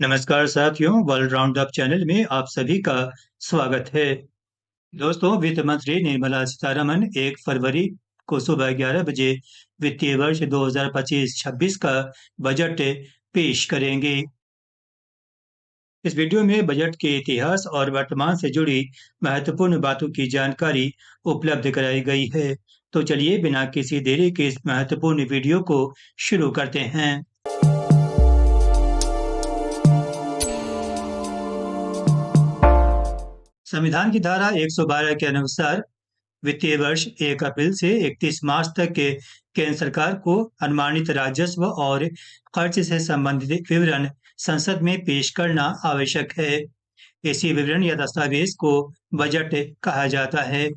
नमस्कार साथियों, world round up channel में आप सभी का स्वागत है। दोस्तों, वित्त मंत्री निर्मला सीतारमण 1 फरवरी को सुबह 11 बजे वित्तीय वर्ष 2025-26 का बजट पेश करेंगे। इस वीडियो में बजट के इतिहास और वर्तमान से जुड़ी महत्वपूर्ण बातों की जानकारी उपलब्ध कराई गई है। तो चलिए बिना किसी देरी के इस महत्वपूर्ण वीडियो को शुरू करते हैं। संविधान की धारा 112 के अनुसार वित्तीय वर्ष 1 अप्रैल से 31 मार्च तक के केंद्र सरकार को अनुमानित राजस्व और खर्च से संबंधित विवरण संसद में पेश करना आवश्यक है। इसी विवरण या दस्तावेज को बजट कहा जाता है।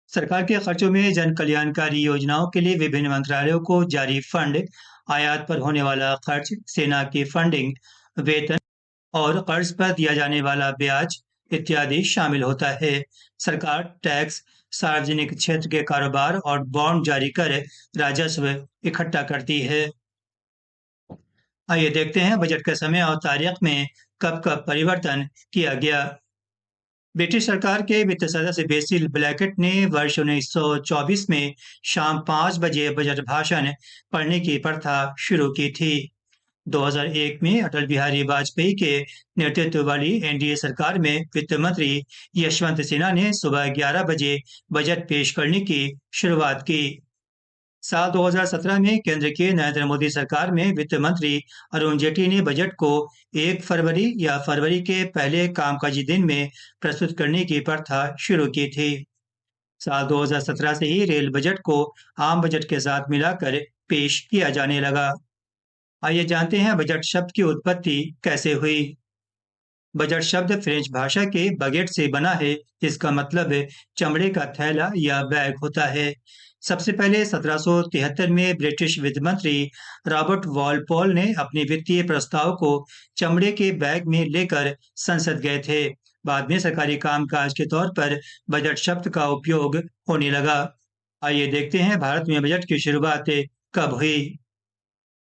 सरकार के खर्चों में जन कल्याणकारी योजनाओं के लिए विभिन्न मंत्रालयों को जारी फंड, आयात पर होने वाला खर्च, सेना की फंडिंग, वेतन और कर्ज पर दिया जाने वाला ब्याज इत्यादि शामिल होता है। सरकार टैक्स, सार्वजनिक क्षेत्र के कारोबार और बॉन्ड जारी कर राजस्व इकट्ठा करती है। आइए देखते हैं बजट के समय और तारीख में कब कब परिवर्तन किया गया। ब्रिटिश सरकार के वित्त सदस्य बेसिल ब्लैकेट ने वर्ष 1924 में शाम 5 बजे बजट भाषण पढ़ने की प्रथा शुरू की थी। 2001 में अटल बिहारी वाजपेयी के नेतृत्व वाली एनडीए सरकार में वित्त मंत्री यशवंत सिन्हा ने सुबह 11 बजे बजट पेश करने की शुरुआत की। साल 2017 में केंद्र की नरेंद्र मोदी सरकार में वित्त मंत्री अरुण जेटली ने बजट को 1 फरवरी या फरवरी के पहले कामकाजी दिन में प्रस्तुत करने की प्रथा शुरू की थी। साल 2017 से ही रेल बजट को आम बजट के साथ मिलाकर पेश किया जाने लगा। आइए जानते हैं बजट शब्द की उत्पत्ति कैसे हुई। बजट शब्द फ्रेंच भाषा के बगेट से बना है, जिसका मतलब चमड़े का थैला या बैग होता है। सबसे पहले 1773 में ब्रिटिश वित्त मंत्री रॉबर्ट वॉलपोल ने अपने वित्तीय प्रस्ताव को चमड़े के बैग में लेकर संसद गए थे। बाद में सरकारी कामकाज के तौर पर बजट शब्द का उपयोग होने लगा। आइए देखते हैं भारत में बजट की शुरुआत कब हुई।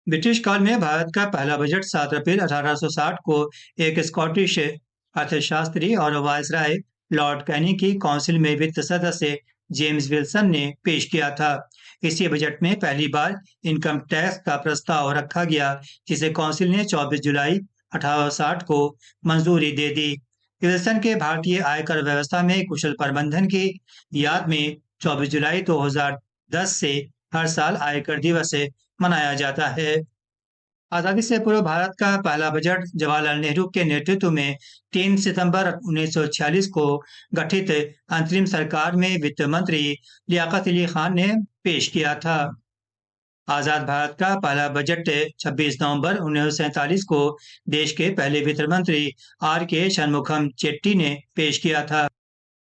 ब्रिटिश काल में भारत का पहला बजट 7 अप्रैल 1860 को एक स्कॉटिश अर्थशास्त्री और वायसराय लॉर्ड कैनी की काउंसिल में वित्त सदस्य जेम्स विल्सन ने पेश किया था। इसी बजट में पहली बार इनकम टैक्स का प्रस्ताव रखा गया, जिसे काउंसिल ने 24 जुलाई 1860 को मंजूरी दे दी। विल्सन के भारतीय आयकर व्यवस्था में कुशल प्रबंधन की याद में 24 जुलाई 2010 से हर साल आयकर दिवस मनाया जाता है। आजादी से पूर्व भारत का पहला बजट जवाहरलाल नेहरू के नेतृत्व में 3 सितंबर 1946 को गठित अंतरिम सरकार में वित्त मंत्री लियाकत अली खान ने पेश किया था। आजाद भारत का पहला बजट 26 नवंबर 1947 को देश के पहले वित्त मंत्री आर के शनमुखम चेट्टी ने पेश किया था।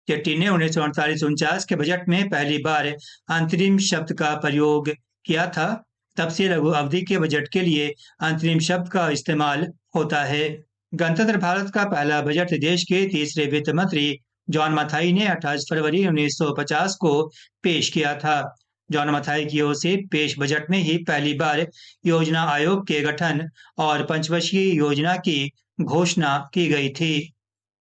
चेट्टी ने 1948-49 के बजट में पहली बार अंतरिम शब्द का प्रयोग किया था। तब से लघु अवधि के बजट के लिए अंतरिम शब्द का इस्तेमाल होता है। गणतंत्र भारत का पहला बजट देश के तीसरे वित्त मंत्री जॉन मथाई ने 28 फरवरी 1950 को पेश किया था। जॉन मथाई की ओर से पेश बजट में ही पहली बार योजना आयोग के गठन और पंचवर्षीय योजना की घोषणा की गई थी।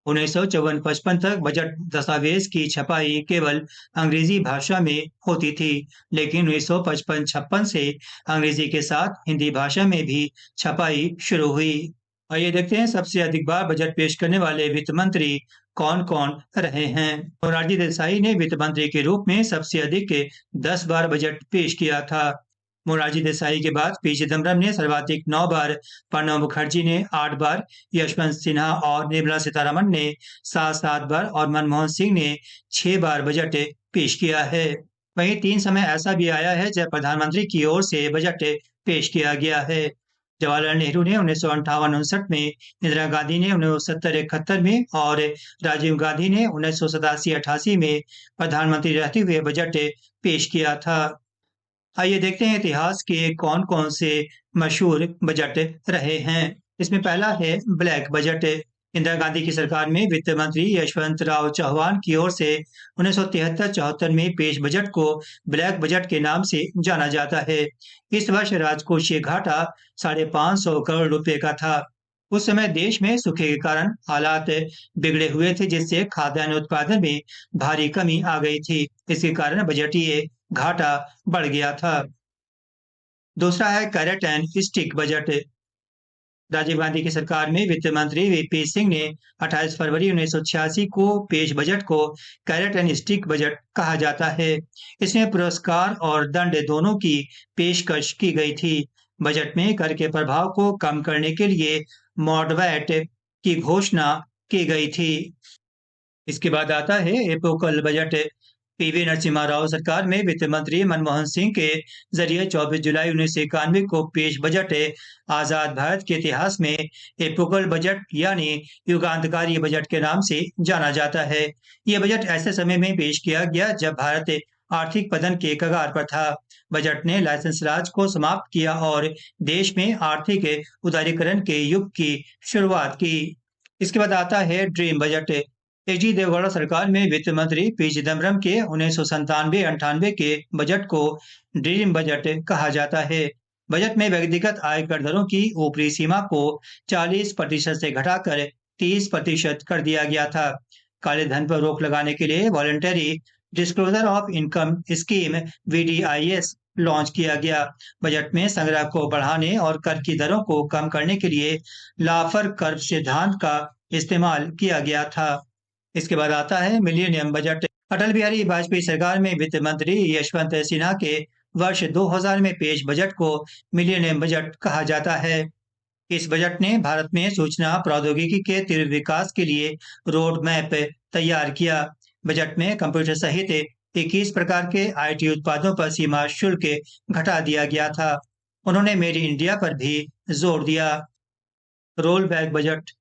1954-55 तक बजट दस्तावेज की छपाई केवल अंग्रेजी भाषा में होती थी, लेकिन 1955-56 से अंग्रेजी के साथ हिंदी भाषा में भी छपाई शुरू हुई। आइए देखते हैं सबसे अधिक बार बजट पेश करने वाले वित्त मंत्री कौन-कौन रहे हैं। मोरारजी देसाई ने वित्त मंत्री के रूप में सबसे अधिक 10 बार बजट पेश किया था। मोरारजी देसाई के बाद पी चिदम्बरम ने सर्वाधिक 9 बार, प्रणब मुखर्जी ने 8 बार, यशवंत सिन्हा और निर्मला सीतारमण ने 7-7 बार और मनमोहन सिंह ने 6 बार बजट पेश किया है। वहीं 3 समय ऐसा भी आया है जब प्रधानमंत्री की ओर से बजट पेश किया गया है। जवाहरलाल नेहरू ने 1958-59 में, इंदिरा गांधी ने 1970-71 में और राजीव गांधी ने 1987-88 में प्रधानमंत्री रहते हुए बजट पेश किया था। आइए देखते हैं इतिहास के कौन-कौन से मशहूर बजट रहे हैं। इसमें पहला है ब्लैक बजट। इंदिरा गांधी की सरकार में वित्त मंत्री यशवंत राव चौहान की ओर से 1973-74 में पेश बजट को ब्लैक बजट के नाम से जाना जाता है। इस वर्ष राजकोषीय घाटा 550 करोड़ रुपए का था। उस समय देश में सूखे के कारण हालात बिगड़े हुए थे, जिससे खाद्यान्न उत्पादन में भारी कमी आ गई थी। इसके कारण बजटीय घाटा बढ़ गया था। दूसरा है carrot and stick budget. Rajiv Gandhi की सरकार में वित्त मंत्री वीपी सिंह ने 28 फरवरी 1986 को पेश बजट को कैरेट एंड स्टिक बजट कहा जाता है। इसमें पुरस्कार और दंड दोनों की पेशकश की गई थी। बजट में कर के प्रभाव को कम करने के लिए मॉडवैट की घोषणा की गई थी। इसके बाद आता है एपोकल बजट। पीवी नरसिम्हा राव सरकार में वित्त मंत्री मनमोहन सिंह के जरिए 24 जुलाई 1991 को पेश बजट आजाद भारत के इतिहास में एपोकल बजट यानी युगांतकारी बजट के नाम से जाना जाता है। यह बजट ऐसे समय में पेश किया गया जब भारत आर्थिक पतन के कगार पर था। बजट ने लाइसेंस राज को समाप्त किया और देश में आर्थिक उदारीकरण के युग की शुरुआत की। इसके बाद आता है dream budget. H D Deve Gowda सरकार में वित्त मंत्री पी चिदम्बरम के 1997-98 के बजट को ड्रीम बजट कहा जाता है। बजट में व्यक्तिगत आय कर दरों की ऊपरी सीमा को 40% से घटाकर 30% कर दिया गया था। काले धन पर रोक लगाने के लिए voluntary disclosure of income scheme (VDIS) launch किया गया। बजट में संग्रह को बढ़ाने और कर की दरों को कम करने के लिए लाफर कर्व सिद्धांत का इस्तेमाल किया गया था। इसके बाद आता है मिलेनियम बजट। अटल बिहारी वाजपेयी सरकार में वित्त मंत्री यशवंत सिन्हा के वर्ष 2000 में पेश बजट को मिलेनियम बजट कहा जाता है। इस बजट ने भारत में सूचना प्रौद्योगिकी के तीव्र विकास के लिए रोड मैप तैयार किया। बजट में कंप्यूटर सहित 21 प्रकार के IT उत्पादों पर सीमा शुल्क घटा दिया गया था। उन्होंने मेड इन इंडिया पर भी जोर दिया। Roll back budget.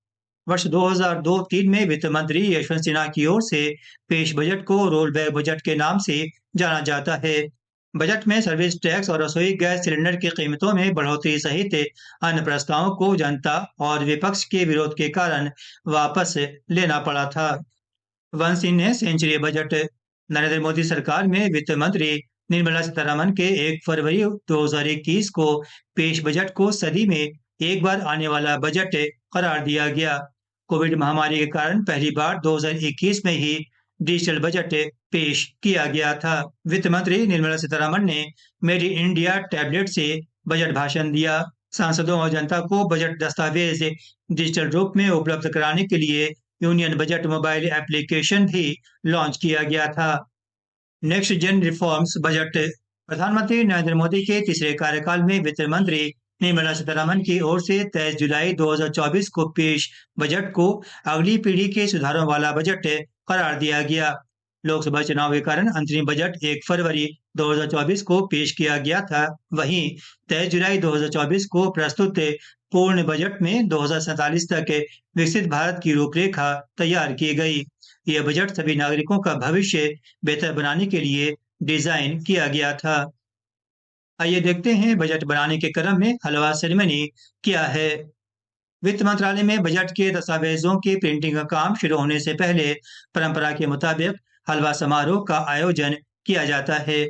वर्ष 2002-3 में वित्त मंत्री यशवंत सिन्हा की ओर से पेश बजट को रोल बैक बजट के नाम से जाना जाता है। बजट में सर्विस टैक्स और रसोई गैस सिलेंडर की कीमतों में बढ़ोतरी सहित अन्य प्रस्तावों को जनता और विपक्ष के विरोध के कारण वापस लेना पड़ा था। Once in a century budget. Narendra Modi सरकार में वित्त मंत्री निर्मला सीतारमण के 1 फरवरी 2021 को पेश बजट को सदी में एक बार आने वाला बजट करार दिया गया। कोविड महामारी के कारण पहली बार 2021 में ही डिजिटल बजट पेश किया गया था। वित्त मंत्री निर्मला सीतारमण ने मेड इन इंडिया टैबलेट से बजट भाषण दिया। सांसदों और जनता को बजट दस्तावेज डिजिटल रूप में उपलब्ध कराने के लिए यूनियन बजट मोबाइल एप्लीकेशन भी लॉन्च किया गया था। Next gen reforms budget. प्रधानमंत्री नरेंद्र मोदी के तीसरे कार्यकाल में वित्त मंत्री निर्मला सीतारमण की ओर से 23 जुलाई 2024 को पेश बजट को अगली पीढ़ी के सुधारों वाला बजट करार दिया गया। लोकसभा चुनाव के कारण अंतरिम बजट 1 फरवरी 2024 को पेश किया गया था। वहीं 23 जुलाई 2024 को प्रस्तुत पूर्ण बजट में 2047 तक विकसित भारत की रूपरेखा तैयार की गई। यह बजट सभी नागरिकों का भविष्य बेहतर बनाने के लिए डिजाइन किया गया था। आइए देखते हैं बजट बनाने के क्रम में हलवा सेरेमनी क्या है। वित्त मंत्रालय में बजट के दस्तावेजों की प्रिंटिंग का काम शुरू होने से पहले परंपरा के मुताबिक हलवा समारोह का आयोजन किया जाता है।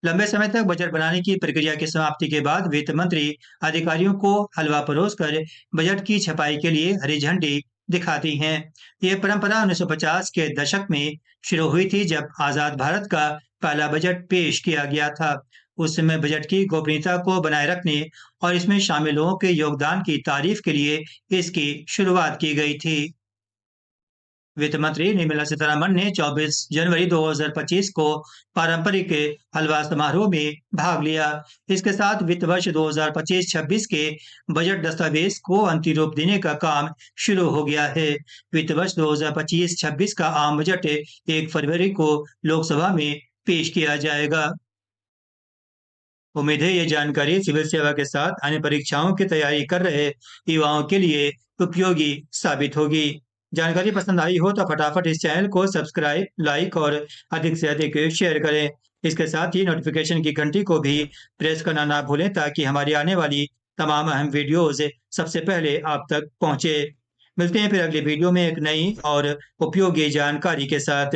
लंबे समय तक बजट बनाने की प्रक्रिया की समाप्ति के बाद वित्त मंत्री अधिकारियों को हलवा परोसकर बजट की छपाई के लिए हरी झंडी दिखाती हैं। यह परंपरा 1950 के दशक में शुरू हुई थी, जब आजाद भारत का पहला बजट पेश किया गया था। उस समय बजट की गोपनीयता को बनाए रखने और इसमें शामिल लोगों के योगदान की तारीफ के लिए इसकी शुरुआत की गई थी। वित्त मंत्री निर्मला सीतारमण ने 24 जनवरी 2025 को पारंपरिक हलवा समारोह में भाग लिया। इसके साथ वित्त वर्ष 2025-26 के बजट दस्तावेज को अंतिम रूप देने का काम शुरू हो गया है। वित्त वर्ष 2025-26 का आम बजट 1 फरवरी को लोकसभा में पेश किया जाएगा। उम्मीद है ये जानकारी सिविल सेवा के साथ अन्य परीक्षाओं की तैयारी कर रहे युवाओं के लिए उपयोगी साबित होगी। जानकारी पसंद आई हो तो फटाफट इस चैनल को सब्सक्राइब, लाइक और अधिक से अधिक शेयर करें। इसके साथ ही नोटिफिकेशन की घंटी को भी प्रेस करना ना भूलें, ताकि हमारी आने वाली तमाम अहम वीडियोस सबसे पहले आप तक पहुंचे। मिलते हैं फिर अगली वीडियो में एक नई और उपयोगी जानकारी के साथ।